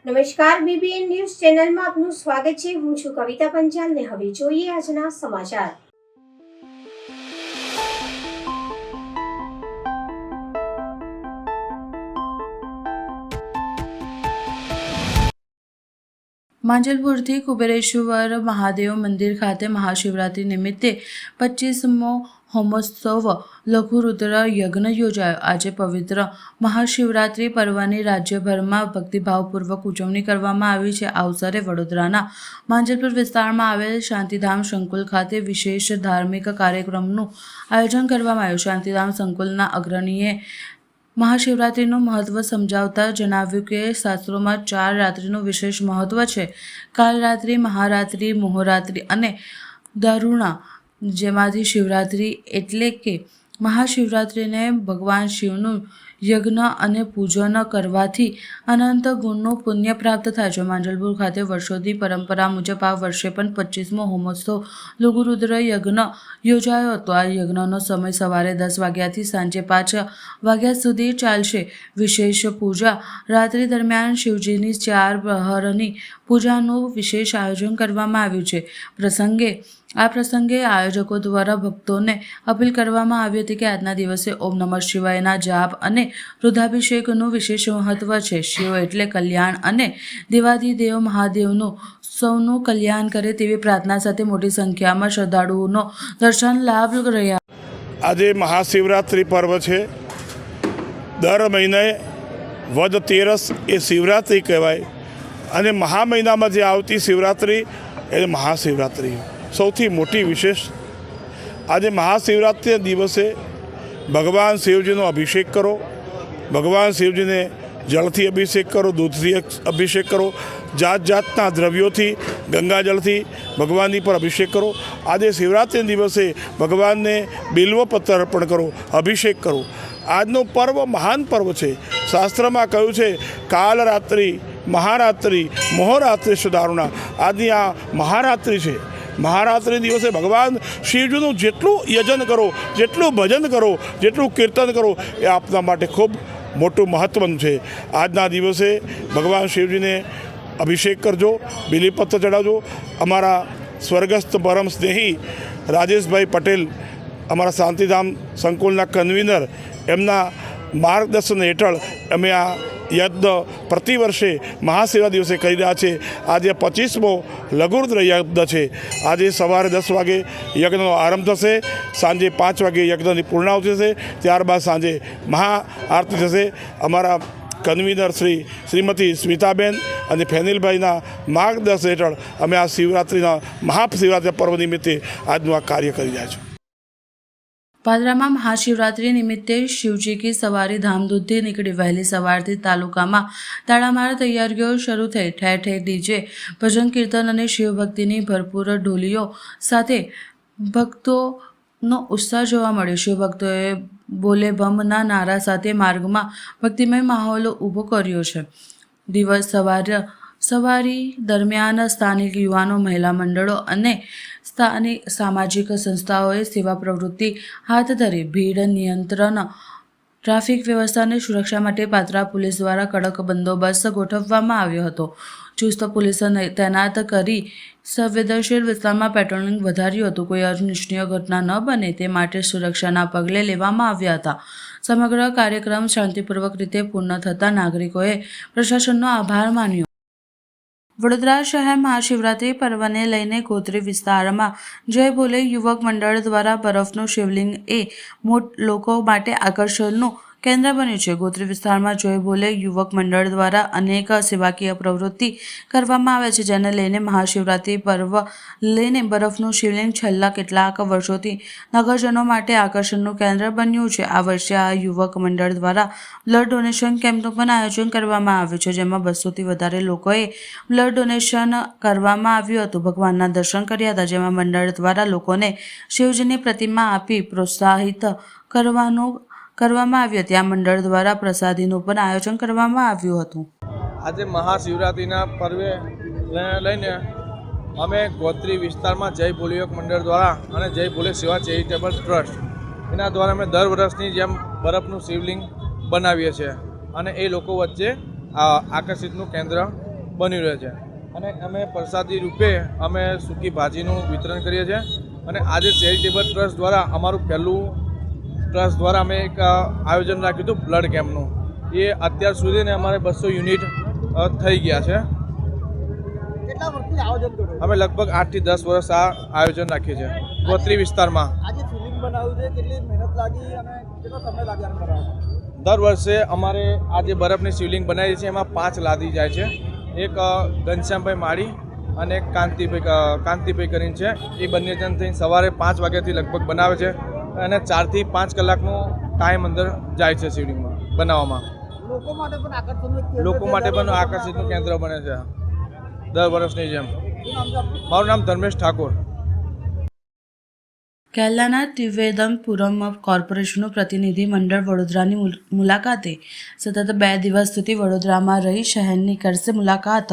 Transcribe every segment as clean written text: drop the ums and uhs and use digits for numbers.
નમસ્કાર, BBN news ચેનલમાં આપનું સ્વાગત છે। હું છું કવિતા પંચાલ ને હવે જોઈએ આજના સમાચાર। માંજલપુરથી કુબેરેશ્વર મહાદેવ મંદિર ખાતે મહાશિવરાત્રિ નિમિત્તે 25મો હોમોત્સવ લઘુરુદ્ર યજ્ઞ યોજાયો। આજે પવિત્ર મહાશિવરાત્રિ પર્વની રાજ્યભરમાં ભક્તિભાવપૂર્વક ઉજવણી કરવામાં આવી છે। આ અવસરે વડોદરાના માંજલપુર વિસ્તારમાં આવેલ શાંતિધામ સંકુલ ખાતે વિશેષ ધાર્મિક કાર્યક્રમનું આયોજન કરવામાં આવ્યું। શાંતિધામ સંકુલના અગ્રણીએ મહાશિવરાત્રિનું મહત્વ સમજાવતા જણાવ્યું કે શાસ્ત્રોમાં 4 રાત્રિનું વિશેષ મહત્વ છે। કાલરાત્રિ, મહારાત્રિ, મોહરાત્રિ અને દારુણા, જેમાંથી શિવરાત્રિ એટલે કે મહાશિવરાત્રિને ભગવાન શિવનું યજ્ઞ અને પૂજન કરવાથી અનંત ગુણનું પુણ્ય પ્રાપ્ત થાય છે। માંજલપુર ખાતે વર્ષોથી પરંપરા મુજબ આ વર્ષે પણ 25મો હોમોત્સવ લઘુરુદ્ર યજ્ઞ યોજાયો હતો। આ યજ્ઞનો સમય સવારે 10 વાગ્યાથી સાંજે 5 વાગ્યા સુધી ચાલશે। વિશેષ પૂજા રાત્રિ દરમિયાન શિવજીની 4 પ્રહરની પૂજાનું વિશેષ આયોજન કરવામાં આવ્યું છે। આ પ્રસંગે આયોજકો દ્વારા ભક્તોને અપીલ કરવામાં આવી હતી કે આજના દિવસે ઓમ નમઃ શિવાયના જાપ અને રુદ્રાભિષેકનું વિશેષ મહત્વ છે। શિવ એટલે કલ્યાણ અને દેવાધિદેવ મહાદેવનું સૌનું કલ્યાણ કરે તેવી પ્રાર્થના સાથે મોટી સંખ્યામાં શ્રદ્ધાળુઓનો દર્શન લાભ રહ્યા। આજે મહાશિવરાત્રિ પર્વ છે। દર મહિને વદ તેરસ એ શિવરાત્રિ કહેવાય અને મહા મહિનામાં જે આવતી શિવરાત્રિ એ મહાશિવરાત્રિ સૌથી મોટી વિશેષ। આજે મહાશિવરાત્રિના દિવસે ભગવાન શિવજીનો અભિષેક કરો, ભગવાન શિવજીને જળથી અભિષેક કરો, દૂધથી અભિષેક કરો, જાત જાતના દ્રવ્યોથી, ગંગાજળથી ભગવાનની પર અભિષેક કરો। આજે શિવરાત્રિના દિવસે ભગવાનને બિલ્વપત્ર અર્પણ કરો, અભિષેક કરો। આજનો પર્વ મહાન પર્વ છે। શાસ્ત્રમાં કહ્યું છે કાલરાત્રિ, મહારાત્રિ, મોહરાત્રિ સુદારુણા। આજની આ મહારાત્રિ છે। મહારાત્રિ દિવસે ભગવાન શિવજીનું જેટલું યજન કરો, જેટલું ભજન કરો, જેટલું કીર્તન કરો એ આપના માટે ખૂબ મોટું મહત્ત્વનું છે। આજના દિવસે ભગવાન શિવજીને અભિષેક કરજો, બિલીપત્ર ચડાવજો। અમારા સ્વર્ગસ્થ પરમ સ્નેહી રાજેશભાઈ પટેલ, અમારા શાંતિધામ સંકુલના કન્વીનર, એમના માર્ગદર્શન હેઠળ અમે આ યજ્ઞ પ્રતિવર્ષે મહાશિવરાત્રિ દિવસે કરી રહ્યા છે। આજે 25મો લઘુરુદ્ર યજ્ઞ છે। આજે સવારે 10 વાગે યજ્ઞનો આરંભ થશે, સાંજે 5 વાગે યજ્ઞની પૂર્ણાહુતિ થશે, ત્યારબાદ સાંજે મહાઆરતી થશે। અમારા કન્વીનર શ્રીમતી સ્મિતાબેન અને ફેનિલભાઈના માર્ગદર્શન હેઠળ અમે આ શિવરાત્રિના મહાશિવરાત્રિ પર્વ નિમિત્તે આજનું આ કાર્ય કરી રહ્યા છીએ। પાદરામાં મહાશિવરાત્રિ નિમિત્તે શિવજી કી સવારી ધામધૂમથી નીકળી। વહેલી સવારથી તાલુકામાં તાળામાર તૈયારીઓ શરૂ થઈ। ઠેર ઠેર ડીજે, ભજન કીર્તન અને શિવભક્તિની ભરપૂર ઢોલીઓ સાથે ભક્તોનો ઉત્સાહ જોવા મળ્યો। શિવભક્તોએ બોલે બમના નારા સાથે માર્ગમાં ભક્તિમય માહોલ ઊભો કર્યો છે। દિવસ સવારી દરમિયાન સ્થાનિક યુવાનો, મહિલા મંડળો અને સ્થાનિક સામાજિક સંસ્થાઓએ સેવા પ્રવૃત્તિ હાથ ધરી। ભીડ નિયંત્રણ, ટ્રાફિક વ્યવસ્થાની સુરક્ષા માટે પાદરા પોલીસ દ્વારા કડક બંદોબસ્ત ગોઠવવામાં આવ્યો હતો। ચુસ્ત પોલીસ તૈનાત કરી સંવેદનશીલ વિસ્તારમાં પેટ્રોલિંગ વધાર્યું હતું। કોઈ અનિચ્છનીય ઘટના ન બને તે માટે સુરક્ષાના પગલે લેવામાં આવ્યા હતા। સમગ્ર કાર્યક્રમ શાંતિપૂર્વક રીતે પૂર્ણ થતાં નાગરિકોએ પ્રશાસનનો આભાર માન્યો। વડોદરા શહેર મહાશિવરાત્રિ પર્વને લઈને ગોત્રી વિસ્તારમાં જય ભોલે યુવક મંડળ દ્વારા બરફનું શિવલિંગ એ લોકો માટે આકર્ષણનું કેન્દ્ર બન્યું છે। ગોત્રી વિસ્તારમાં જય ભોલે યુવક મંડળ દ્વારા અનેક સેવાકીય પ્રવૃત્તિ કરવામાં આવે છે, જેને લઈને મહાશિવરાત્રિ પર્વ લઈને બરફનું શિવલિંગ છેલ્લા કેટલાક વર્ષોથી નગરજનો માટે આકર્ષણનું કેન્દ્ર બન્યું છે। આ વર્ષે આ યુવક મંડળ દ્વારા બ્લડ ડોનેશન કેમ્પનું પણ આયોજન કરવામાં આવ્યું છે, જેમાં 200થી વધારે લોકોએ બ્લડ ડોનેશન કરવામાં આવ્યું હતું। ભગવાનના દર્શન કર્યા હતા, જેમાં મંડળ દ્વારા લોકોને શિવજીની પ્રતિમા આપી પ્રોત્સાહિત કરવામાં આવી હતી। આ મંડળ દ્વારા પ્રસાદીનું પણ આયોજન કરવામાં આવ્યું હતું। આજે મહાશિવરાત્રિના પર્વે લઈને અમે ગોત્રી વિસ્તારમાં જય ભોલે યુવક મંડળ દ્વારા અને જય ભોલે સેવા ચેરિટેબલ ટ્રસ્ટ એના દ્વારા અમે દર વર્ષની જેમ બરફનું શિવલિંગ બનાવીએ છીએ અને એ લોકો વચ્ચે આકર્ષિતનું કેન્દ્ર બની રહ્યો છે. અને અમે પ્રસાદી રૂપે અમે સૂકી ભાજીનું વિતરણ કરીએ છીએ. અને આજે ચેરિટેબલ ટ્રસ્ટ દ્વારા અમારું પહેલું ટ્રસ્ટ દ્વારા અમે એક આયોજન રાખ્યું હતું બ્લડ કેમ્પનું. એ અત્યાર સુધીને અમારે 200 યુનિટ થઈ ગયા છે. કેટલા વર્ષથી આયોજન કરો? અમે લગભગ 8 થી 10 વર્ષ આ આયોજન રાખીએ છીએ ગોત્રી વિસ્તારમાં. આજે ફિલિંગ બનાવ્યું છે, કેટલી મહેનત લાગી અને કેટલો સમય લાગ્યો આને બનાવવામાં? દર વર્ષે અમારે આ જે બરફની શિવલિંગ બનાવીએ છીએ એમાં 5 લાદી જાય છે. એક ઘનશ્યામભાઈ માળી અને એક કાંતિભાઈ કરીને છે. એ બંને જણ થઈને સવારે 5 વાગ્યાથી લગભગ બનાવે છે અને 4 થી 5 કલાકનો ટાઈમ અંદર જાય છે શિવલિંગમાં બનાવવામાં. લોકો માટે પણ આકર્ષણનું એક કેન્દ્ર લોકો છે. માટે પણ આકર્ષિતનું કેન્દ્ર બને છે દર વર્ષની જેમ. શું નામ છે આપનું? મારું નામ ધર્મેશ ઠાકોર. કેરલાના તિરુવેદમપુરમ કોર્પોરેશનનું પ્રતિનિધિ મંડળ વડોદરાની મુલાકાતે સતત 2 દિવસ સુધી વડોદરામાં રહી શહેરની કરશે મુલાકાત.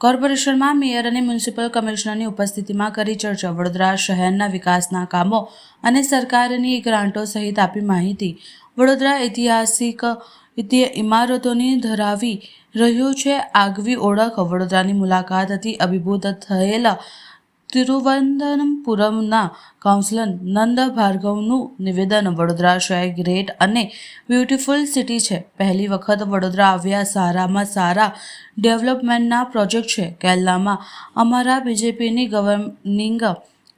કોર્પોરેશનમાં મેયર અને મ્યુનિસિપલ કમિશનરની ઉપસ્થિતિમાં કરી ચર્ચા. વડોદરા શહેરના વિકાસના કામો અને સરકારની ગ્રાન્ટો સહિત આપી માહિતી. વડોદરા ઐતિહાસિક ઇમારતોની ધરાવી રહ્યું છે આગવી ઓળખ. વડોદરાની મુલાકાતથી અભિભૂત થયેલા તિરુવનંતપુરમના કાઉન્સિલર નંદ ભાર્ગવનું નિવેદન. વડોદરા શહેર ગ્રેટ અને બ્યુટીફુલ સિટી છે. પહેલી વખત વડોદરા આવ્યા. સારામાં સારા ડેવલપમેન્ટના પ્રોજેક્ટ છે. કેરલામાં અમારા બીજેપીની ગવર્નિંગ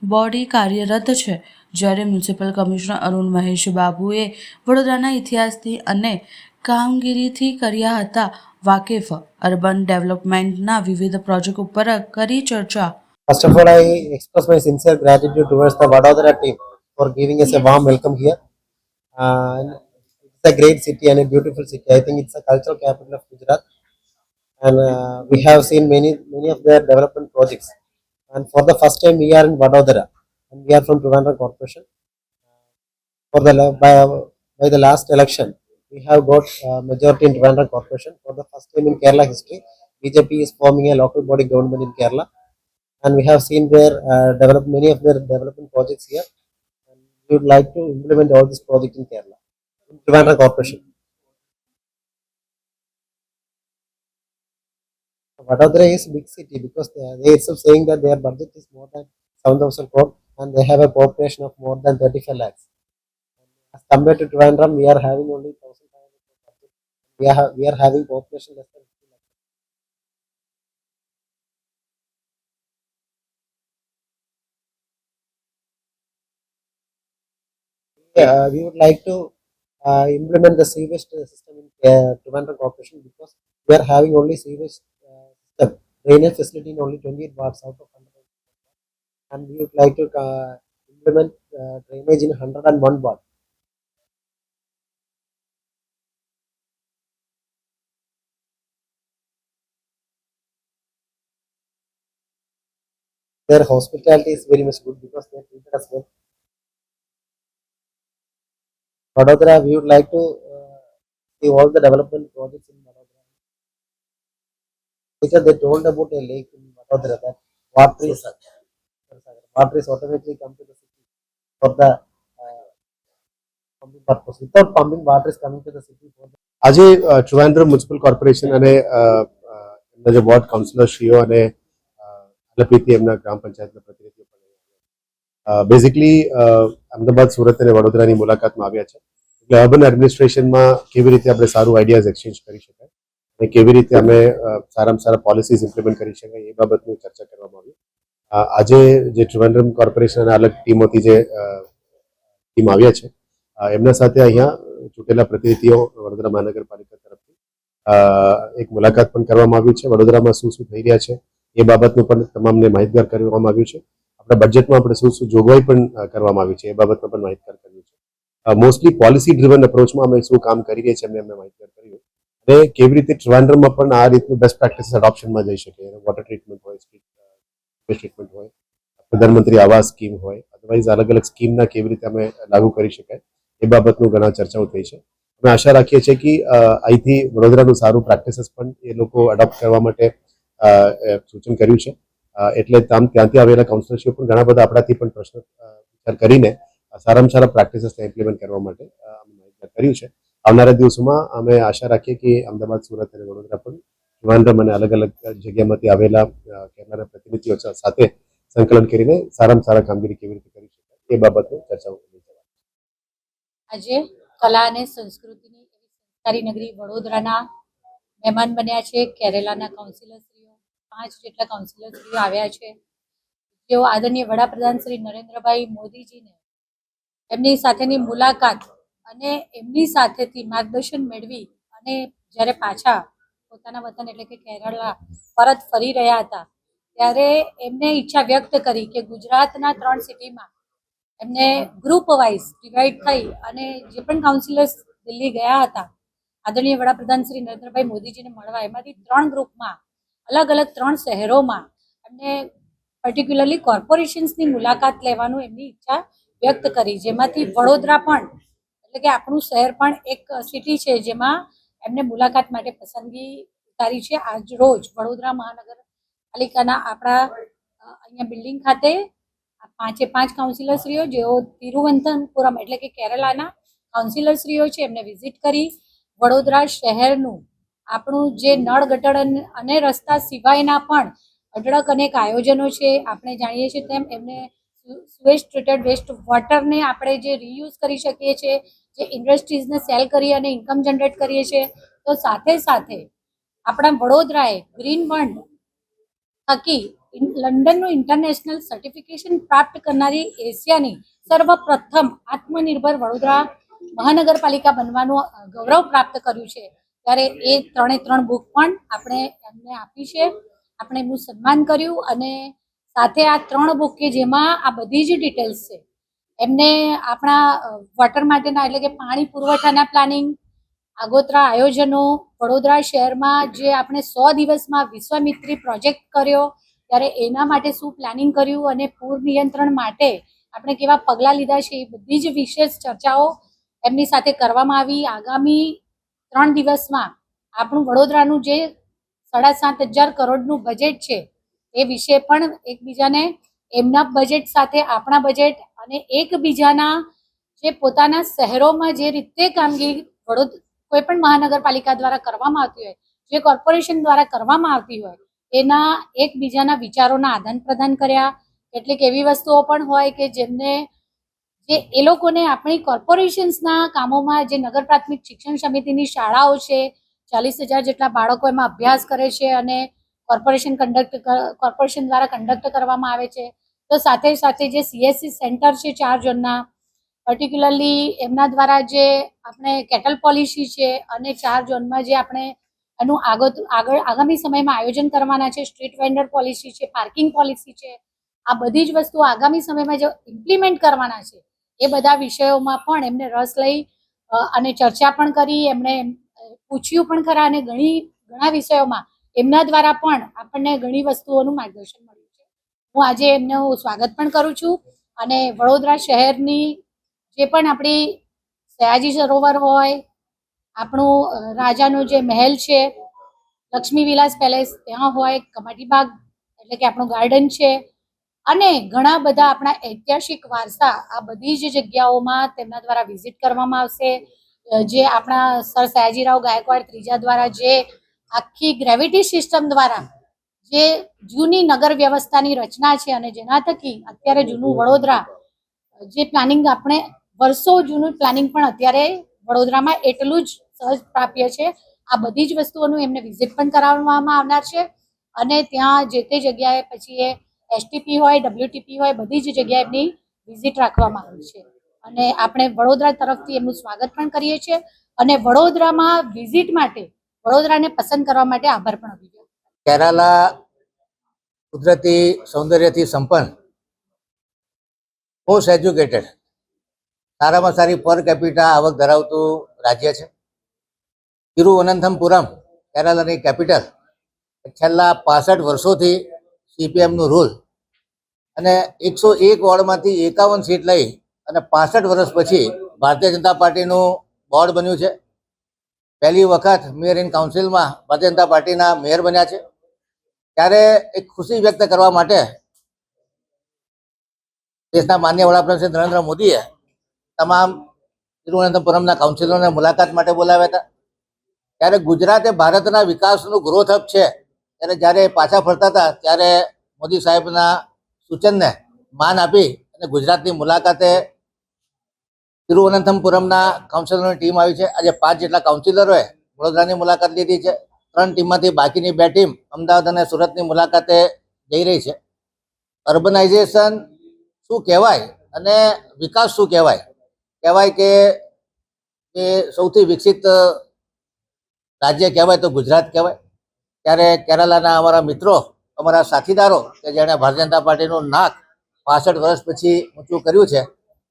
બોડી કાર્યરત છે. જ્યારે મ્યુનિસિપલ કમિશનર અરુણ મહેશ બાબુએ વડોદરાના ઇતિહાસથી અને કામગીરીથી કર્યા હતા વાકેફ. અર્બન ડેવલપમેન્ટના વિવિધ પ્રોજેક્ટ ઉપર કરી ચર્ચા. First of all, I express my sincere gratitude towards the Vadodara team for giving us a warm welcome here. And it's a great city and a beautiful city. I think it's a cultural capital of Gujarat, and we have seen many of their development projects. And for the first time, we are in Vadodara, and we are from Trivandrum Corporation. By the last election, we have got majority in Trivandrum Corporation. For the first time in Kerala history, BJP is forming a local body government in Kerala. And we have seen their many of their development projects here. And we would like to implement all these projects in Kerala, in Trivandrum Corporation. Vadodara is a big city because they are saying that their budget is more than 7,000 crore and they have a population of more than 35 lakhs. As compared to Trivandrum, we are having only 1,500 crore budget. We are having population less than 50 lakhs. We would like to implement the sewage system in Trivandrum Corporation because we are having only sewage system drainage facility in only 28 wards out of 100, and we would like to implement drainage in 101 wards. Their hospitality is very much good because they are treated as well. Vadodara, we would like to see all the development projects in Vadodara. Because they told about a lake in Vadodara that water is automatically come to the city for the pumping purpose. Without pumping, water is coming to the city for the. આજે ટ્રિવાન્ડ્રમ municipal corporation અને એમના જે ward કાઉન્સિલરશ્રીઓ અને આલપીથી એમના ગ્રામ પંચાયતના પ્રતિનિધિઓ પણ basically Ahmedabad, Surat અને વડોદરાની મુલાકાતમાં આવ્યા છે. એટલે અર્બન એડમિનિસ્ટ્રેશનમાં કેવી રીતે આપણે સારું આઈડિયાઝ એક્સચેન્જ કરી શકાય અને કેવી રીતે અમે સારામાં સારા પોલિસીઝ ઇમ્પ્લિમેન્ટ કરી શકાય એ બાબતની ચર્ચા કરવામાં આવી. આજે જે ટ્રિવાન્ડ્રમ કોર્પોરેશનના અલગ ટીમોથી જે ટીમ આવ્યા છે એમના સાથે અહીંયા ચૂંટેલા પ્રતિનિધિઓ વડોદરા મહાનગરપાલિકા તરફથી એક મુલાકાત પણ કરવામાં આવી છે. વડોદરામાં શું શું થઈ રહ્યા છે એ બાબતનું પણ તમામને માહિતગાર કરવામાં આવ્યું છે. આપણા બજેટમાં આપણે શું શું જોગવાઈ પણ કરવામાં આવી છે એ બાબતમાં પણ માહિતગાર કર્યું છે. મોસ્ટલી પોલિસી ડ્રિવન અપ્રોચમાં અમે શું કામ કરી રહ્યા છીએ એમને માહિતગાર કર્યું અને કેવી રીતે ટ્રિવાન્ડ્રમમાં પણ આ રીતનું બેસ્ટ પ્રેક્ટિસીસ એડોપ્શનમાં જઈ શકે. વોટર ટ્રીટમેન્ટ હોય, સ્ટ્રીટ ટ્રીટમેન્ટ હોય, પ્રધાનમંત્રી આવાસ સ્કીમ હોય, અદરવાઇઝ અલગ અલગ સ્કીમના કેવી રીતે અમે લાગુ કરી શકાય એ બાબતનું ઘણા ચર્ચાઓ થઈ છે. અમે આશા રાખીએ છીએ કે અહીંથી વડોદરાનું સારું પ્રેક્ટિસીસ પણ એ લોકો એડોપ્ટ કરવા માટે સૂચન કર્યું છે. એટલે ત્યાંથી આવેલા કાઉન્સિલરશીપ પણ ઘણા બધા આપણાથી પણ પ્રશ્ન વિચાર કરીને સારામાં સારા પ્રેક્ટિસીસને ઇમ્પ્લિમેન્ટ કરવા માટે અમે કર્યું છે. આવનારા દિવસોમાં અમે આશા રાખીએ કે અમદાવાદ, સુરત અને વડોદરા પણ ટ્રિવાન્ડ્રમ અને અલગ અલગ જગ્યામાંથી આવેલા કેરળના પ્રતિનિધિઓ સાથે સંકલન કરીને સારામાં સારા કામગીરી કેવી રીતે કરી શકાય એ બાબતની ચર્ચાઓ કરી. આજે કલા અને સંસ્કૃતિની સંસ્કારી નગરી વડોદરાના મહેમાન બન્યા છે કેરેલાના કાઉન્સિલરશ્રીઓ. 5 જેટલા કાઉન્સિલરશ્રીઓ આવ્યા છે, જેઓ આદરણીય વડાપ્રધાન શ્રી નરેન્દ્રભાઈ મોદીજીને એમની સાથેની મુલાકાત અને એમની સાથેથી માર્ગદર્શન મેળવી અને જ્યારે પાછા પોતાના વતન એટલે કે કેરળા પરત ફરી રહ્યા હતા ત્યારે એમને ઈચ્છા વ્યક્ત કરી કે ગુજરાતના 3 સિટીમાં એમને ગ્રુપ વાઇઝ ડિવાઈડ થઈ અને જે પણ કાઉન્સિલર્સ દિલ્હી ગયા હતા આદરણીય વડાપ્રધાન શ્રી નરેન્દ્રભાઈ મોદીજીને મળવા, એમાંથી 3 ગ્રુપમાં અલગ અલગ 3 શહેરોમાં એમને પર્ટિક્યુલરલી કોર્પોરેશન્સની મુલાકાત લેવાનું એમની ઈચ્છા વ્યક્ત કરી, જેમાંથી વડોદરા પણ એટલે કે આપણું શહેર પણ એક સિટી છે જેમાં એમને મુલાકાત માટે પસંદગી ઉતારી છે. આજ રોજ વડોદરા મહાનગરપાલિકાના આપણા અહીંયા બિલ્ડિંગ ખાતે 5 કાઉન્સિલરશ્રીઓ જેઓ તિરુવનંતપુરમ એટલે કે કેરલાના કાઉન્સિલરશ્રીઓ છે એમને વિઝિટ કરી વડોદરા શહેરનું આપણું જે નળ ગટર અને રસ્તા સિવાયના પણ અઢળક અનેક આયોજનો છે. આપણે જાણીએ છીએ તેમ એમને સુએજ ટ્રીટેડ વેસ્ટ વોટરને આપણે જે રીયુઝ કરી શકીએ છીએ, જે ઇન્ડસ્ટ્રીઝને સેલ કરી અને ઇન્કમ જનરેટ કરીએ છીએ, તો સાથે સાથે આપણા વડોદરાએ ગ્રીન બોન્ડ થકી લંડનનું ઇન્ટરનેશનલ સર્ટિફિકેશન પ્રાપ્ત કરનારી એશિયાની સર્વપ્રથમ આત્મનિર્ભર વડોદરા મહાનગરપાલિકા બનવાનું ગૌરવ પ્રાપ્ત કર્યું છે. ત્યારે એ 3 બુક પણ આપણે એમને આપી છે, આપણે એમનું સન્માન કર્યું અને સાથે આ 3 બુક કે જેમાં આ બધી જ ડિટેલ્સ છે એમને આપણા વોટર માટેના એટલે કે પાણી પુરવઠાના પ્લાનિંગ, આગોતરા આયોજનો, વડોદરા શહેરમાં જે આપણે 100 દિવસમાં વિશ્વામિત્રી પ્રોજેક્ટ કર્યો ત્યારે એના માટે શું પ્લાનિંગ કર્યું અને પૂર નિયંત્રણ માટે આપણે કેવા પગલાં લીધા છે, એ બધી જ વિશેષ ચર્ચાઓ એમની સાથે કરવામાં આવી. આગામી 3 દિવસમાં આપણું વડોદરાનું જે 7,500 કરોડનું બજેટ છે એ વિશે પણ એકબીજાને એમના બજેટ સાથે આપણા બજેટ અને એકબીજાના જે પોતાના શહેરોમાં જે રીતે કામગીરી કોઈ પણ મહાનગરપાલિકા દ્વારા કરવામાં આવતી હોય, જે કોર્પોરેશન દ્વારા કરવામાં આવતી હોય, એના એકબીજાના વિચારોના આદાન પ્રદાન કર્યા. કેટલીક એવી વસ્તુઓ પણ હોય કે જેમને જે એ લોકોને આપણી કોર્પોરેશન્સના કામોમાં જે નગર પ્રાથમિક શિક્ષણ સમિતિની શાળાઓ છે, 40,000 જેટલા બાળકો એમાં અભ્યાસ કરે છે અને કોર્પોરેશન દ્વારા કન્ડક્ટ કરવામાં આવે છે. તો સાથે સાથે જે CSC સેન્ટર છે 4 ઝોનના, પર્ટિક્યુલરલી એમના દ્વારા જે આપણે કેટલ પોલિસી છે અને 4 ઝોનમાં જે આપણે એનું આગામી સમયમાં આયોજન કરવાના છે, સ્ટ્રીટ વેન્ડર પોલિસી છે, પાર્કિંગ પોલિસી છે, આ બધી જ વસ્તુઓ આગામી સમયમાં જે ઇમ્પ્લિમેન્ટ કરવાના છે એ બધા વિષયોમાં પણ એમને રસ લઈ અને ચર્ચા પણ કરી, એમણે પૂછ્યું પણ ખરા અને ઘણા વિષયોમાં એમના દ્વારા પણ આપણને ઘણી વસ્તુઓનું માર્ગદર્શન મળ્યું છે. હું આજે એમનું સ્વાગત પણ કરું છું અને વડોદરા શહેરની જે પણ આપણી સયાજી સરોવર હોય, આપણું રાજાનો જે મહેલ છે લક્ષ્મી વિલાસ પેલેસ ત્યાં હોય, કમાટી બાગ એટલે કે આપણું ગાર્ડન છે અને ઘણા બધા આપણા ઐતિહાસિક વારસા, આ બધી જ જગ્યાઓમાં તેમના દ્વારા વિઝિટ કરવામાં આવશે. જે આપણા સર સયાજીરાવ ગાયકવાડ ત્રીજા દ્વારા જે આખી ગ્રેવિટી સિસ્ટમ દ્વારા જે જૂની નગર વ્યવસ્થાની રચના છે અને જેના થકી અત્યારે જૂનું વડોદરા જે પ્લાનિંગ આપણે વર્ષો જૂનું પ્લાનિંગ પણ અત્યારે વડોદરામાં એટલું જ સહજ પ્રાપ્ય છે. આ બધી જ વસ્તુઓનું એમને વિઝિટ પણ કરાવવામાં આવનાર છે અને ત્યાં જે તે જગ્યાએ પછી એ STP હોય, WTP હોય, બધી જ જગ્યાએ એમની વિઝિટ રાખવામાં આવી છે અને આપણે વડોદરા તરફથી એમનું સ્વાગત પણ કરીએ છીએ અને વડોદરામાં વિઝિટ માટે વડોદરાને પસંદ કરવા માટે આભાર પણ અભિવ્યક્ત. કેરાલા કુદરતી સૌંદર્યથી સંપન્ન, મોસ્ટ એજ્યુકેટેડ, સારામાં સારી પર કેપિટા આવક ધરાવતું રાજ્ય છે. તિરુવનંતપુરમ કેરાલાની કેપિટલ, છેલ્લા 65 વર્ષોથી CPMનું રૂલ અને 101 વોર્ડમાંથી 51 સીટ લઈ અને 65 વર્ષ પછી ભારતીય જનતા પાર્ટીનું બોર્ડ બન્યું છે. પહેલી વખત મેયર ઇન કાઉન્સિલમાં ભારતીય જનતા પાર્ટીના મેયર બન્યા છે. ત્યારે એક ખુશી વ્યક્ત કરવા માટે દેશના માન્ય વડાપ્રધાન શ્રી નરેન્દ્ર મોદીએ તમામ તિરુવનંતપુરમના કાઉન્સિલરોને મુલાકાત માટે બોલાવ્યા હતા. ત્યારે ગુજરાત એ ભારતના વિકાસનું ગ્રોથ હબ છે. ત્યારે જ્યારે પાછા ફરતા હતા ત્યારે મોદી સાહેબના સૂચનને માન આપી અને ગુજરાતની મુલાકાતે તિરુવનંતપુરમના કાઉન્સિલરોની ટીમ આવી છે. આજે 5 જેટલા કાઉન્સિલરોએ વડોદરાની મુલાકાત લીધી છે. 3 ટીમમાંથી બાકીની 2 ટીમ અમદાવાદ અને સુરતની મુલાકાતે જઈ રહી છે. અર્બનાઇઝેશન શું કહેવાય અને વિકાસ શું કહેવાય? કહેવાય કે એ સૌથી વિકસિત રાજ્ય કહેવાય તો ગુજરાત કહેવાય. ત્યારે કેરાલાના અમારા મિત્રો, અમારા સાથીદારો કે જેણે ભારતીય જનતા પાર્ટીનું નાક 65 વર્ષ પછી ઊંચું કર્યું છે,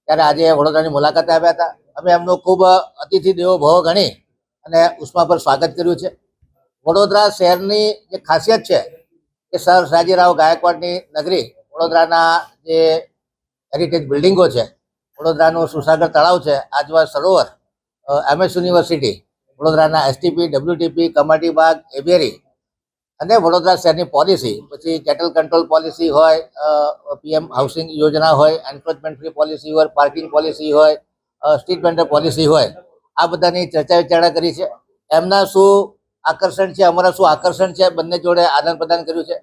ત્યારે આજે વડોદરાની મુલાકાતે આવ્યા હતા. અમે એમનું ખૂબ અતિથિ દેવો ભવ ગણી અને ઉષ્માભર સ્વાગત કર્યું છે. વડોદરા શહેરની જે ખાસિયત છે કે સર સયાજીરાવ ગાયકવાડની નગરી, વડોદરાના જે હેરિટેજ બિલ્ડિંગો છે, વડોદરાનું સુસાગર તળાવ છે, આજવા સરોવર, MS યુનિવર્સિટી, વડોદરાના STP, WTP, કમાટી બાગ, એવિયરી અને વડોદરા શહેરની પોલિસી, પછી કેટલ કંટ્રોલ પોલિસી હોય, PM હાઉસિંગ યોજના હોય, એન્ક્રોચમેન્ટ ફ્રી પોલિસી હોય, પાર્કિંગ પોલિસી હોય, સ્ટ્રીટ વેન્ડર પોલિસી હોય, આ બધાની ચર્ચા વિચારણા કરી છે. એમના શું આકર્ષણ છે, અમારા શું આકર્ષણ છે, બંને જોડે આદાન પ્રદાન કર્યું છે.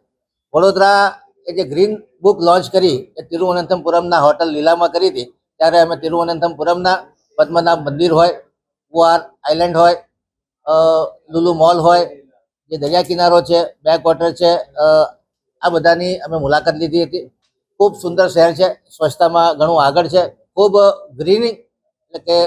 વડોદરા એ જે ગ્રીન બુક લોન્ચ કરી એ તિરુવનંતપુરમના હોટલ લીલામાં કરી હતી. ત્યારે અમે તિરુવનંતપુરમના પદ્મનાભ મંદિર હોય, કુવાર આઇલેન્ડ હોય, લુલુ મોલ હોય, જે દરિયા કિનારો છે, બેક વોટર છે, આ બધાની અમે મુલાકાત લીધી હતી. ખૂબ સુંદર શહેર છે, સ્વચ્છતામાં ઘણું આગળ છે, ખૂબ ગ્રીનિંગ એટલે કે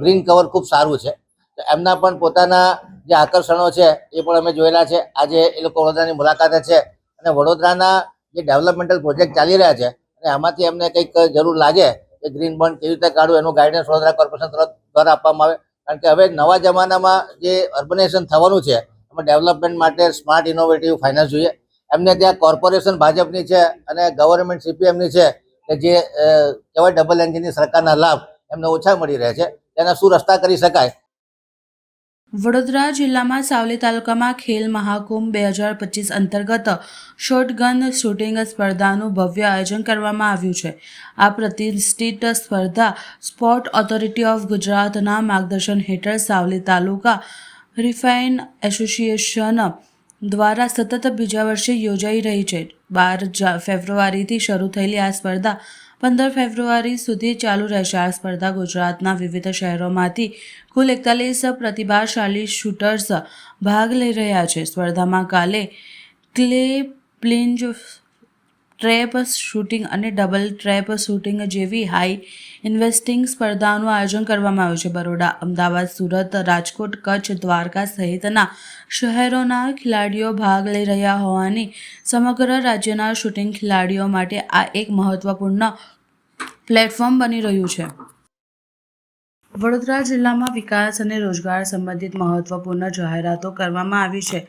ગ્રીન કવર ખૂબ સારું છે. તો એમના પણ પોતાના જે આકર્ષણો છે એ પણ અમે જોયેલા છે. આજે એ લોકો વડોદરાની મુલાકાતે છે અને વડોદરાના જે ડેવલપમેન્ટલ પ્રોજેક્ટ ચાલી રહ્યા છે અને આમાંથી એમને કંઈક જરૂર લાગે કે ગ્રીન બોન્ડ કેવી રીતે કાઢવું, એનું ગાઈડન્સ વડોદરા કોર્પોરેશન દ્વારા આપવામાં આવે. કારણ કે હવે નવા જમાનામાં જે અર્બનાઇઝેશન થવાનું છે એમાં ડેવલપમેન્ટ માટે સ્માર્ટ ઇનોવેટિવ ફાઇનાન્સ જોઈએ. એમને ત્યાં કોર્પોરેશન ભાજપની છે અને ગવર્મેન્ટ CPMની છે કે જે કહેવાય ડબલ એન્જિનની સરકારના લાભ એમને ઓછા મળી રહે છે. તેના શું રસ્તા કરી શકાય? વડોદરા જિલ્લામાં સાવલી તાલુકામાં ખેલ મહાકુંભ 2025 અંતર્ગત શોટગન શૂટિંગ સ્પર્ધાનું ભવ્ય આયોજન કરવામાં આવ્યું છે. આ પ્રતિષ્ઠિત સ્પર્ધા સ્પોર્ટ ઓથોરિટી ઓફ ગુજરાતના માર્ગદર્શન હેઠળ સાવલી તાલુકા રિફાઇન એસોસિએશન દ્વારા સતત બીજા વર્ષે યોજાઈ રહી છે. 12 ફેબ્રુઆરીથી શરૂ થયેલી આ સ્પર્ધા 15 ફેબ્રુઆરી સુધી ચાલુ રહેશે. આ સ્પર્ધા ગુજરાતના વિવિધ શહેરોમાંથી કુલ 41 પ્રતિભાશાળી શૂટર્સ ભાગ લઈ રહ્યા છે. સ્પર્ધામાં કાલે ક્લે પ્લિંજ ટ્રેપ શૂટિંગ અને ડબલ ટ્રેપ શૂટિંગ જેવી હાઈ ઇન્વેસ્ટિંગ સ્પર્ધાનું આયોજન કરવામાં આવ્યું છે. બરોડા, અમદાવાદ, સુરત, રાજકોટ, કચ્છ, દ્વારકા સહિતના શહેરોના ખેલાડીઓ ભાગ લઈ રહ્યા હોવાની સમગ્ર રાજ્યના શૂટિંગ ખેલાડીઓ માટે આ એક મહત્વપૂર્ણ પ્લેટફોર્મ બની રહ્યું છે. વડોદરા જિલ્લામાં વિકાસ અને રોજગાર સંબંધિત મહત્વપૂર્ણ જાહેરાતો કરવામાં આવી છે.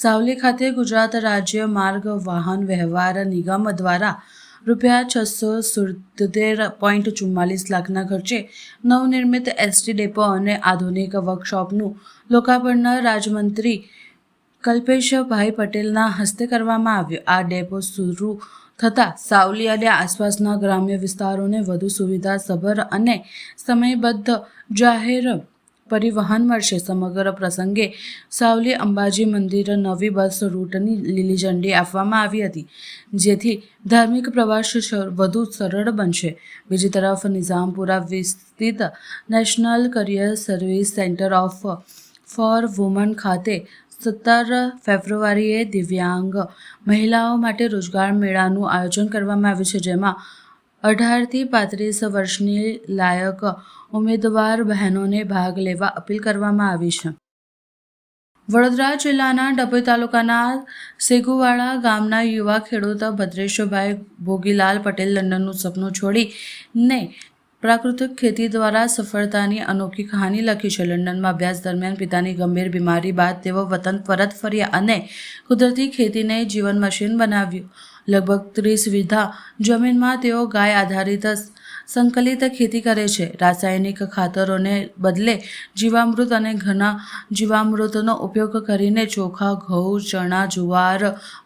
સાવલી ખાતે ગુજરાત રાજ્ય માર્ગ વાહન વ્યવહાર નિગમ દ્વારા ₹677.44 લાખના ખર્ચે નવનિર્મિત ST ડેપો અને આધુનિક વર્કશોપનું લોકાર્પણ રાજ્યમંત્રી કલ્પેશભાઈ પટેલના હસ્તે કરવામાં આવ્યું. આ ડેપો શરૂ થતાં સાવલી અને આસપાસના ગ્રામ્ય વિસ્તારોને વધુ સુવિધાસભર અને સમયબદ્ધ જાહેર પરિવહન મળશે. સમગ્ર પ્રસંગે સાવલી અંબાજી મંદિર નવી બસ રૂટની લીલી ઝંડી આપવામાં આવી હતી, જેથી ધાર્મિક પ્રવાસ વધુ સરળ બનશે. બીજી તરફ નિઝામપુરા વિસ્તૃત national career service centre for woman ખાતે 17 ફેબ્રુઆરીએ દિવ્યાંગ મહિલાઓ માટે રોજગાર મેળાનું આયોજન કરવામાં આવ્યું છે, જેમાં 18 થી 35 વર્ષની લાયક ઉમેદવાર બહેનોને ભાગ લેવા અપીલ કરવામાં આવી છે. વડોદરા જિલ્લાના ડભોઈ તાલુકાના સેગુવાડા ગામના યુવા ખેડૂત ભદ્રેશભાઈ ભોગીલાલ પટેલ લંડનનું સપનું છોડીને પ્રાકૃતિક ખેતી દ્વારા સફળતાની અનોખી કહાની લખી છે. લંડનમાં અભ્યાસ દરમિયાન પિતાની ગંભીર બીમારી બાદ તેઓ વતન પરત ફર્યા અને કુદરતી ખેતીને જીવન મશીન બનાવ્યું. લગભગ 30 વીઘા જમીનમાં તેઓ ગાય આધારિત સંકલિત ખેતી કરે છે. રાસાયણિક ખાતરોને બદલે જીવામૃત અને ઘણા જીવામૃતનો ઉપયોગ કરીને ચોખા, ઘઉં, ચણા, જુવાર,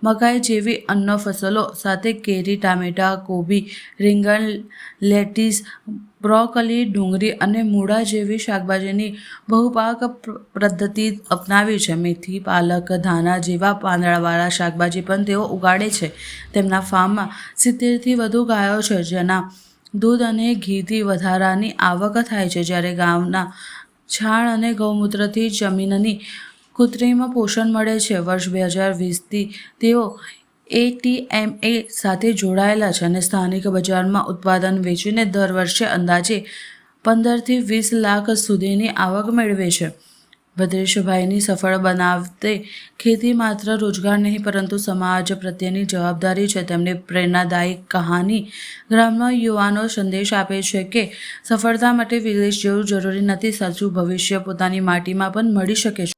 મકાઈ જેવી અન્ય ફસલો સાથે કેરી, ટામેટાં, કોબી, રીંગણ, લેટીસ, બ્રોકોલી, ડુંગળી અને મૂળા જેવી શાકભાજીની બહુપાક પદ્ધતિ અપનાવી છે. મેથી, પાલક, ધાના જેવા પાંદડાવાળા શાકભાજી પણ તેઓ ઉગાડે છે. તેમના ફાર્મમાં 70થી વધુ ગાયો છે, જેના દૂધ અને ઘીથી વધારાની આવક થાય છે. જ્યારે ગામના છાણ અને ગૌમૂત્રથી જમીનની કૃત્રિમ પોષણ મળે છે. વર્ષ 2020થી તેઓ ATMA સાથે જોડાયેલા છે અને સ્થાનિક બજારમાં ઉત્પાદન વેચીને દર વર્ષે અંદાજે 15થી 20 લાખ સુધીની આવક મેળવે છે. ભદ્રેશભાઈની સફળ બનાવતે ખેતી માત્ર રોજગાર નહીં પરંતુ સમાજ પ્રત્યેની જવાબદારી છે. તેમની પ્રેરણાદાયી કહાની ગ્રામના યુવાનો સંદેશ આપે છે કે સફળતા માટે વિદેશ જવું જરૂરી નથી. સાચું ભવિષ્ય પોતાની માટીમાં પણ મળી શકે છે.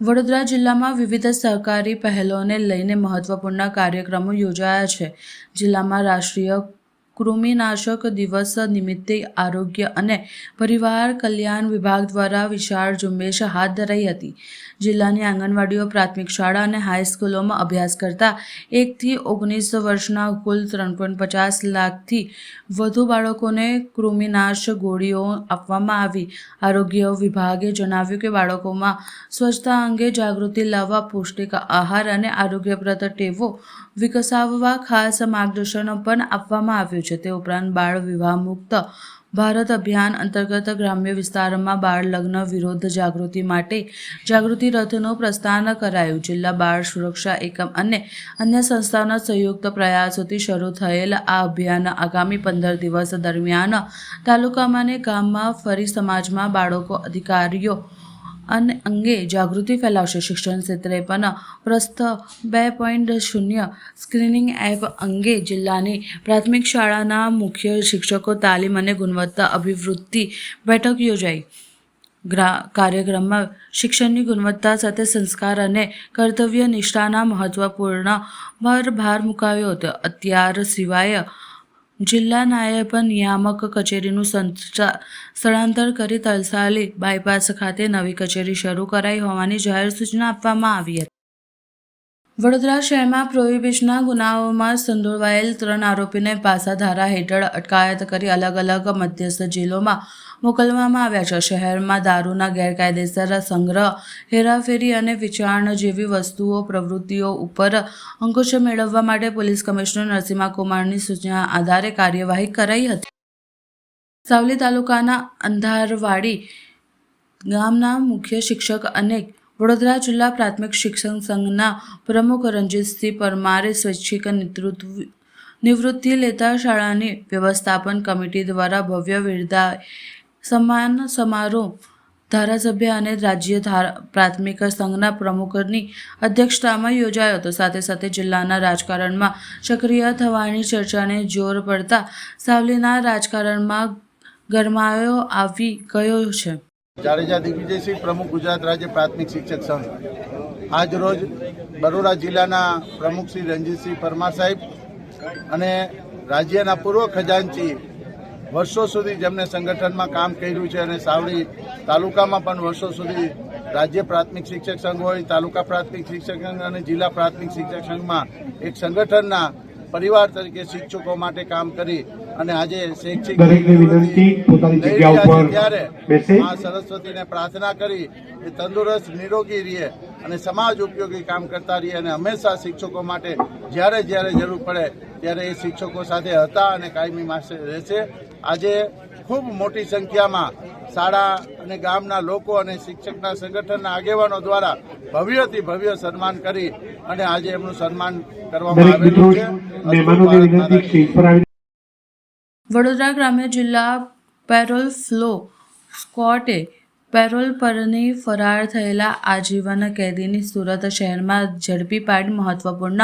વડોદરા જિલ્લામાં વિવિધ સહકારી પહેલોને લઈને મહત્વપૂર્ણ કાર્યક્રમો યોજાયા છે. જિલ્લામાં રાષ્ટ્રીય કૃમિનાશક દિવસ નિમિત્તે આરોગ્ય અને પરિવાર કલ્યાણ વિભાગ દ્વારા વિશાળ ઝુંબેશ હાથ ધરાઈ હતી. જિલ્લાની આંગણવાડીઓ, પ્રાથમિક શાળા અને હાઈસ્કૂલોમાં અભ્યાસ કરતા 1 થી 19 વર્ષના કુલ 3.50 લાખથી વધુ બાળકોને કૃમિનાશ ગોળીઓ આપવામાં આવી. આરોગ્ય વિભાગે જણાવ્યું કે બાળકોમાં સ્વચ્છતા અંગે જાગૃતિ લાવવા, પૌષ્ટિક આહાર અને આરોગ્યપ્રદ ટેવો વિકસાવવા ખાસ માર્ગદર્શન પણ આપવામાં આવ્યું છે. તે ઉપરાંત બાળ વિવાહ મુક્ત ભારત અભિયાન અંતર્ગત ગ્રામ્ય વિસ્તારમાં બાળ લગ્ન વિરોધ જાગૃતિ માટે જાગૃતિ રથનું પ્રસ્થાન કરાયું. જિલ્લા બાળ સુરક્ષા એકમ અને અન્ય સંસ્થાઓના સંયુક્ત પ્રયાસોથી શરૂ થયેલ આ અભિયાન આગામી 15 દિવસ દરમિયાન તાલુકામાં અને ગામમાં ફરી સમાજમાં બાળકો અધિકારીઓ અંગે જાગૃતિ ફેલાવશે. શિક્ષણ ક્ષેત્રે પણ પ્રસ્થ 2.0 સ્ક્રીનિંગ એપ અંગે જિલ્લાની પ્રાથમિક શાળાના મુખ્ય શિક્ષકો તાલીમ અને ગુણવત્તા અભિવૃદ્ધિ બેઠક યોજાઈ. કાર્યક્રમમાં શિક્ષણની ગુણવત્તા સાથે સંસ્કાર અને કર્તવ્ય નિષ્ઠાના મહત્વપૂર્ણ પર ભાર મુકાયો હતો. અત્યાર સિવાય જિલ્લા નાયબ નિયામક કચેરીનું સ્થળાંતર કરી તલસાલી બાયપાસ ખાતે નવી કચેરી શરૂ કરાઈ હોવાની જાહેર સૂચના આપવામાં આવી હતી. વડોદરા શહેરમાં પ્રોહિબિશનના ગુનાઓમાં સંડોવાયેલ 3 આરોપીને પાસા ધારા હેઠળ અટકાયત કરી અલગ અલગ મધ્યસ્થ જેલોમાં મોકલવામાં આવ્યા છે. શહેરમાં દારૂના ગેરકાયદેસર સંગ્રહ, હેરાફેરી અને વેચાણ જેવી વસ્તુઓ પ્રવૃત્તિઓ ઉપર અંકુશ મેળવવા માટે પોલીસ કમિશનર નરસિંહ કુમારની સૂચના આધારે કાર્યવાહી કરાઈ હતી. સાવલી તાલુકાના અંધારવાડી ગામના મુખ્ય શિક્ષક અને વડોદરા જિલ્લા પ્રાથમિક શિક્ષક સંઘના પ્રમુખ રણજીતસિંહ પરમારે સ્વૈચ્છિક નિવૃત્તિ લેતા શાળાની વ્યવસ્થાપન કમિટી દ્વારા ભવ્ય વિદાય સન્માન સમારોહ ધારાસભ્ય અને રાજ્ય પ્રાથમિક સંઘના પ્રમુખની અધ્યક્ષતામાં યોજાયો હતો. સાથે સાથે જિલ્લાના રાજકારણમાં સક્રિય થવાની ચર્ચાને જોર પડતા સાવલીના રાજકારણમાં ગરમાયો આવી ગયો છે. જાડેજા દિગ્વિજયસિંહ, પ્રમુખ ગુજરાત રાજ્ય પ્રાથમિક શિક્ષક સંઘ. આજ રોજ બરોડા જિલ્લાના પ્રમુખ શ્રી રણજીતસિંહ પરમાર સાહેબ અને રાજ્યના પૂર્વ ખજાનચી વર્ષો સુધી જેમને સંગઠનમાં કામ કર્યું છે અને સાવલી તાલુકામાં પણ વર્ષો સુધી રાજ્ય પ્રાથમિક શિક્ષક સંઘ હોય, તાલુકા પ્રાથમિક શિક્ષક સંઘ અને જિલ્લા પ્રાથમિક શિક્ષક સંઘમાં એક સંગઠનના પરિવાર તરીકે શિક્ષકો માટે કામ કરી અને આજે શૈક્ષિક ત્યારે મા સરસ્વતીને પ્રાર્થના કરી એ તંદુરસ્ત નિરોગી રહે અને સમાજ ઉપયોગી કામ કરતા રહીએ અને હંમેશા શિક્ષકો માટે જ્યારે જ્યારે જરૂર પડે ત્યારે એ શિક્ષકો સાથે હતા અને કાયમી માટે રહેશે. આજે ખૂબ મોટી સંખ્યામાં શાળા અને ગામના લોકો અને શિક્ષકના સંગઠનના આગેવાનો દ્વારા ભવ્યથી ભવ્ય સન્માન કરી અને આજે એમનું સન્માન કરવામાં આવેલું છે. વડોદરા ગ્રામ્ય જિલ્લા પેરોલ ફ્લો સ્ક્વોડે પેરોલ પરની ફરાર થયેલા આજીવન કેદીની સુરત શહેરમાં ઝડપી પાડી મહત્વપૂર્ણ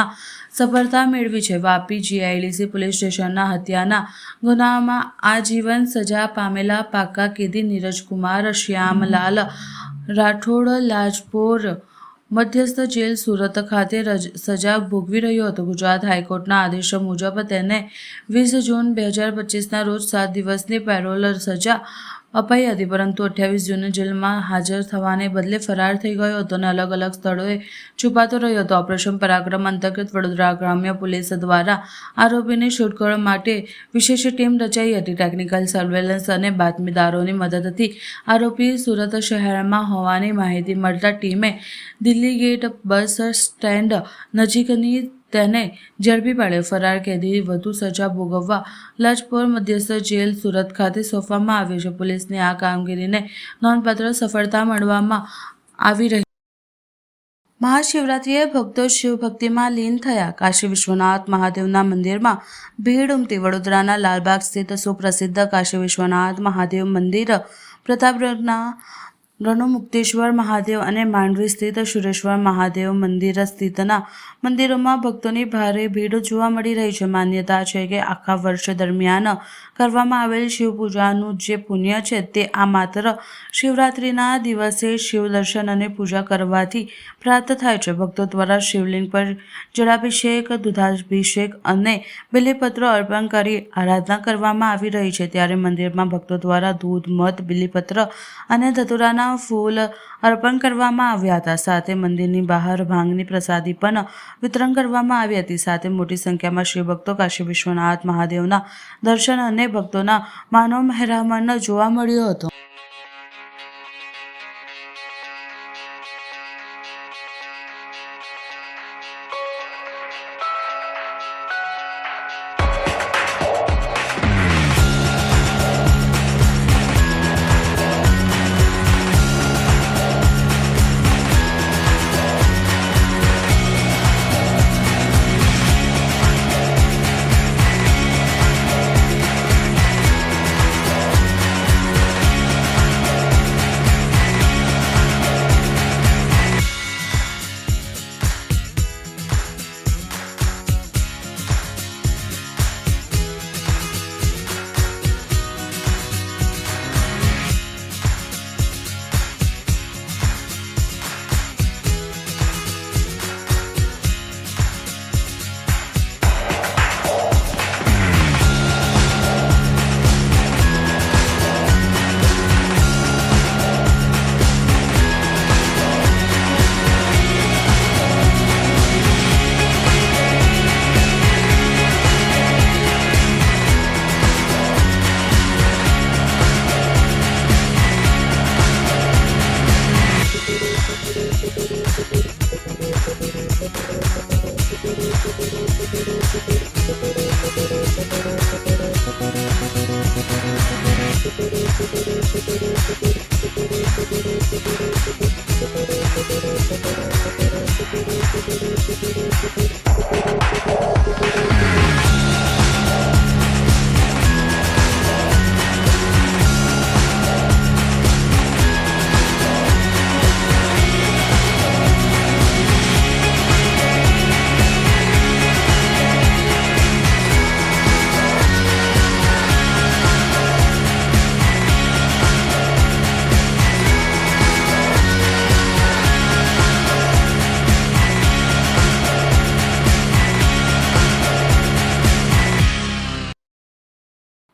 સફળતા મેળવી છે. વાપી GIDC પોલીસ સ્ટેશનના હત્યાના ગુનામાં આજીવન સજા પામેલા પાકા કેદી નીરજકુમાર શ્યામલાલ રાઠોડ લાજપોર મધ્યસ્થ જેલ સુરત ખાતે સજા ભોગવી રહ્યો હતો. ગુજરાત હાઈકોર્ટના આદેશ મુજબ તેને 20 જૂન 2025ના રોજ 7 દિવસની પેરોલ સજા અપાઈ હતી, પરંતુ 28 જૂને જેલમાં હાજર થવાને બદલે ફરાર થઈ ગયો હતો અને અલગ અલગ સ્થળોએ છુપાતો રહ્યો હતો. ઓપરેશન પરાક્રમ અંતર્ગત વડોદરા ગ્રામ્ય પોલીસ દ્વારા આરોપીની શોધખોળ માટે વિશેષ ટીમ રચાઈ હતી. ટેકનિકલ સર્વેલન્સ અને બાતમીદારોની મદદથી આરોપી સુરત શહેરમાં હોવાની માહિતી મળતા ટીમે દિલ્હી ગેટ બસ સ્ટેન્ડ નજીકની તેને ઝડપી પાડ્યો. ફરાર કેદી વધુ સજા ભોગવવા લજપોર મધ્યસ્થ જેલ સુરત ખાતે સોંપવામાં આવ્યો છે. પોલીસની આ કામગીરીને નોંધપાત્ર સફળતા મળવામાં આવી રહી. મહાશિવરાત્રિએ ભક્તો શિવભક્તિમાં લીન થયા. કાશી વિશ્વનાથ મહાદેવના મંદિરમાં ભીડ ઉમટી. વડોદરાના લાલબાગ સ્થિત સુપ્રસિદ્ધ કાશી વિશ્વનાથ મહાદેવ મંદિર, પ્રતાપગઢના રણુમુક્તેશ્વર મહાદેવ અને માંડવી સ્થિત શુરેશ્વર મહાદેવ મંદિર સ્થિતના મંદિરોમાં ભક્તોની ભારે ભીડ જોવા મળી રહી છે. માન્યતા છે કે આખા વર્ષ દરમિયાન કરવામાં આવેલ શિવપૂજાનું જે પુણ્ય છે તે આ માત્ર શિવરાત્રિના દિવસે શિવ દર્શન અને પૂજા કરવાથી પ્રાપ્ત થાય છે. ભક્તો દ્વારા શિવલિંગ પર જળાભિષેક, દૂધાભિષેક અને બિલીપત્રો અર્પણ કરી આરાધના કરવામાં આવી રહી છે. ત્યારે મંદિરમાં ભક્તો દ્વારા દૂધ, મધ, બિલીપત્ર અને ધતુરાના ફૂલ અર્પણ કરવામાં આવ્યા હતા. સાથે મંદિરની બહાર ભાંગની પ્રસાદી પણ વિતરણ કરવામાં આવી હતી. સાથે મોટી સંખ્યામાં શિવભક્તો કાશી વિશ્વનાથ મહાદેવના દર્શન અને ભક્તોના માનવ મહેરામણ જોવા મળ્યો હતો.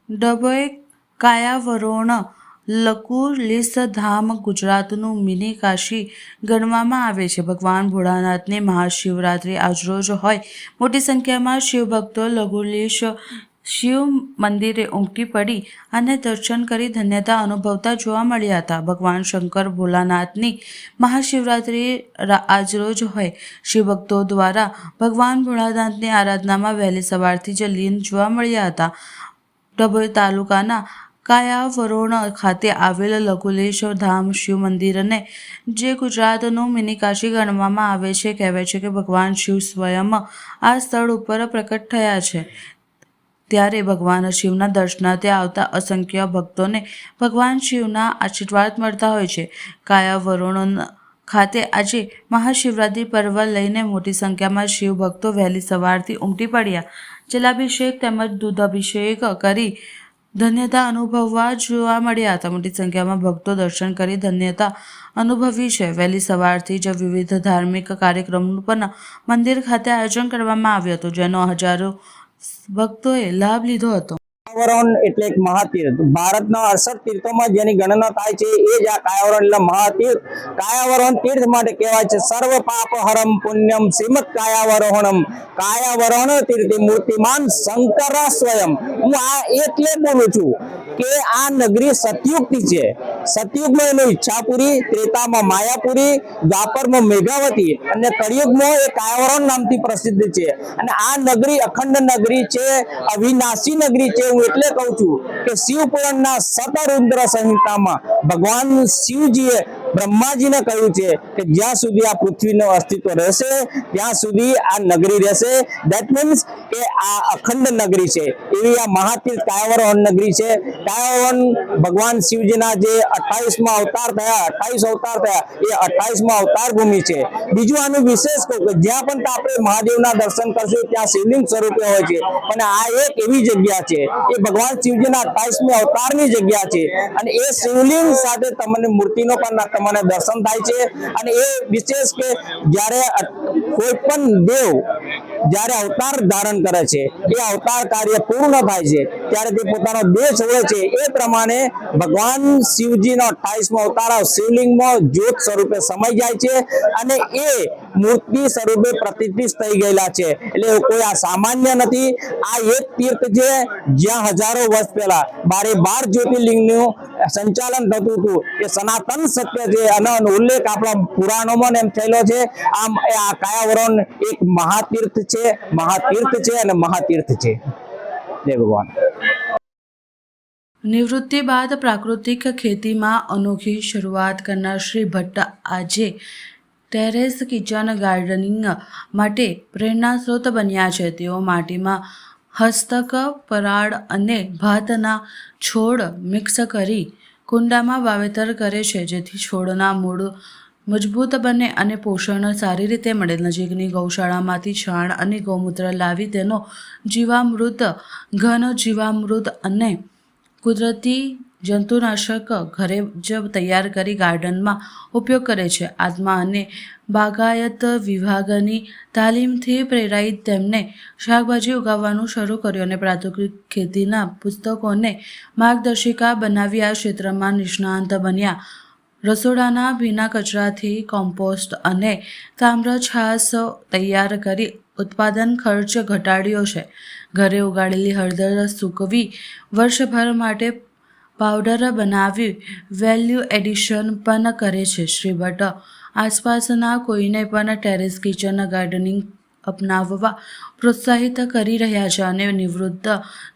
ડભોઈ કાયાવરોણ લકુલિસ ધામ ગુજરાતનું મિની કાશી ગણવામાં આવે છે. ભગવાન ભોળાનાથની મહાશિવરાત્રિ આજરોજ હોય મોટી સંખ્યામાં શિવભક્તો લઘુલિશ શિવ મંદિરે ઉમટી પડી અને દર્શન કરી ધન્યતા અનુભવતા જોવા મળ્યા હતા. ભગવાન શંકર ભોલાનાથની મહાશિવરાત્રિ આજરોજ હોય શિવભક્તો દ્વારા ભગવાન ભોળાનાથની આરાધનામાં વહેલી સવારથી જ લીન જોવા મળ્યા હતા. ડભોઈ તાલુકાના કાયાવરોણ ખાતે આવેલ લઘુલેશ ધામ શિવ મંદિરને જે ગુજરાતનું મિની કાશી ગણવામાં આવે છે. કહેવાય છે કે ભગવાન શિવ સ્વયં આ સ્થળ ઉપર પ્રકટ થયા છે. ત્યારે ભગવાન શિવના દર્શનાર્થે આવતા અસંખ્ય ભક્તોને ભગવાન શિવના આશીર્વાદ મળતા હોય છે. કાયાવરોણ ખાતે આજે મહાશિવરાત્રિ પર્વ લઈને મોટી સંખ્યામાં શિવ ભક્તો વહેલી સવારથી ઉમટી પડ્યા. જલાભિષેક તેમજ દૂધાભિષેક કરી ધન્યતા અનુભવવા જોવા મળ્યા હતા. મોટી સંખ્યામાં ભક્તો દર્શન કરી ધન્યતા અનુભવી છે. વહેલી સવારથી જ વિવિધ ધાર્મિક કાર્યક્રમનું પણ મંદિર ખાતે આયોજન કરવામાં આવ્યું હતું, જેનો હજારો ભક્તોએ લાભ લીધો હતો. કાયાવરણ એટલે એક મહાતીર્થ. ભારતના 68 તીર્થોમાં જેની ગણના થાય છે એ જ આ કાયાવરણ એટલે મહાતીર્થ. કાયાવરણ તીર્થ માટે કહેવાય છે સર્વ પાપ હરમ પુણ્યમ શ્રીમદ કાયાવરોહણમ કાયાવરણ તીર્થે મૂર્તિમાન શંકર સ્વયં. હું આ એટલે બોલું છું કે આ નગરી સતયુગથી છે. સતયુગમાં એની ઈચ્છાપુરી, ત્રેતામાં માયાપુરી, દ્વાપરમાં મેઘાવતી અને કળિયુગમાં એ કાયાવરણ નામથી પ્રસિદ્ધ છે. અને આ નગરી અખંડ નગરી છે, અવિનાશી નગરી છે. હું એટલે કહું છું કે શિવ પુરાણના શતરુદ્ર સંહિતામાં ભગવાન શિવજીએ બ્રહ્માજીને કહ્યું છે કે જ્યાં સુધી આ પૃથ્વીનું અસ્તિત્વ રહેશે ત્યાં સુધી આ નગરી રહેશે. ધેટ મીન્સ કે આ અખંડ નગરી છે. એવી આ મહાતીર્થ કાયાવરણ નગરી છે. કાયાવરણ ભગવાન શિવજીના જે 28મા અવતાર થયા, 28 અવતાર થયા, એ 28મા અવતાર ભૂમિ છે. બીજું આનું વિશેષ કહું કે જ્યાં પણ આપણે મહાદેવના દર્શન કરશું ત્યાં શિવલિંગ સ્વરૂપે હોય છે, પણ આ એક એવી જગ્યા છે એ ભગવાન શિવજીના 28મી અવતારની જગ્યા છે. અને એ શિવલિંગ સાથે તમને મૂર્તિનો પણ તમને દર્શન થાય છે. અને એ વિશેષ કે જ્યારે કોઈ પણ દેવ જ્યારે અવતાર ધારણ કરે છે, એ અવતાર કાર્ય પૂર્ણ થાય છે ત્યારે તે પોતાનો દેહ છોડે છે. એ પ્રમાણે ભગવાન શિવજીનો 28મો અવતાર શિવલિંગમાં જ્યોત સ્વરૂપે સમાઈ જાય છે અને એ મૂર્તિ સ્વરૂપે પ્રતિષ્ઠિત થઈ ગયેલા છે. એટલે કોઈ આ સામાન્ય નથી. આ એક તીર્થ છે જ્યાં હજારો વર્ષ પહેલા 12 જ્યોતિર્લિંગનું સંચાલન થતું હતું. એ સનાતન સત્ય છે અને ઉલ્લેખ આપણા પુરાણોમાં એમ થયેલો છે. આમ આ કાયાવરણ એક મહાતીર્થ છે, મહાતીર્થ છે અને મહાતીર્થ છે. જય ભગવાન. નિવૃત્તિ બાદ પ્રાકૃતિક ખેતીમાં અનોખી શરૂઆત કરનાર શ્રી ભટ્ટ આજે ટેરેસ કિચન ગાર્ડનિંગ માટે પ્રેરણાસ્ત્રોત બન્યા છે. તેઓ માટીમાં હસ્તક, પરાળ અને ભાતના છોડ મિક્સ કરી કુંડામાં વાવેતર કરે છે, જેથી છોડના મૂળ મજબૂત બને અને પોષણ સારી રીતે મળે. નજીકની ગૌશાળામાંથી છાણ અને ગૌમૂત્ર લાવી તેનો જીવામૃત, ઘન જીવામૃત અને કુદરતી જંતુનાશક ઘરે જ તૈયાર કરી ગાર્ડનમાં ઉપયોગ કરે છે. આત્મા અને બાગાયત વિભાગની તાલીમથી પ્રેરાઈ તેમણે શાકભાજી ઉગાવવાનું શરૂ કર્યું અને પ્રાકૃતિક ખેતીના પુસ્તકોને માર્ગદર્શિકા બનાવી આ ક્ષેત્રમાં નિષ્ણાંત બન્યા. રસોડાના ભીના કચરાથી કોમ્પોસ્ટ અને તામ્ર છાશ તૈયાર કરી ઉત્પાદન ખર્ચ ઘટાડ્યો છે. ઘરે ઉગાડેલી હળદર સૂકવી વર્ષભર માટે પાવડર બનાવી વેલ્યુ એડિશન પણ કરે છે. શ્રી ભટ્ટ આસપાસના કોઈને પણ ટેરેસ કિચન ગાર્ડનિંગ અપનાવવા પ્રોત્સાહિત કરી રહ્યા છે અને નિવૃત્ત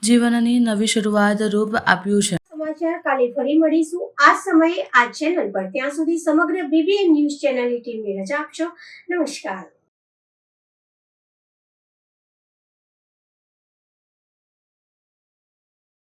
જીવનની નવી શરૂઆત રૂપ આપ્યું છે. સમાચાર કાલે ફરી મળીશું આ સમયે આ ચેનલ પર. ત્યાં સુધી સમગ્ર BBN ન્યૂઝ ચેનલની ટીમને રજા આપશો. નમસ્કાર.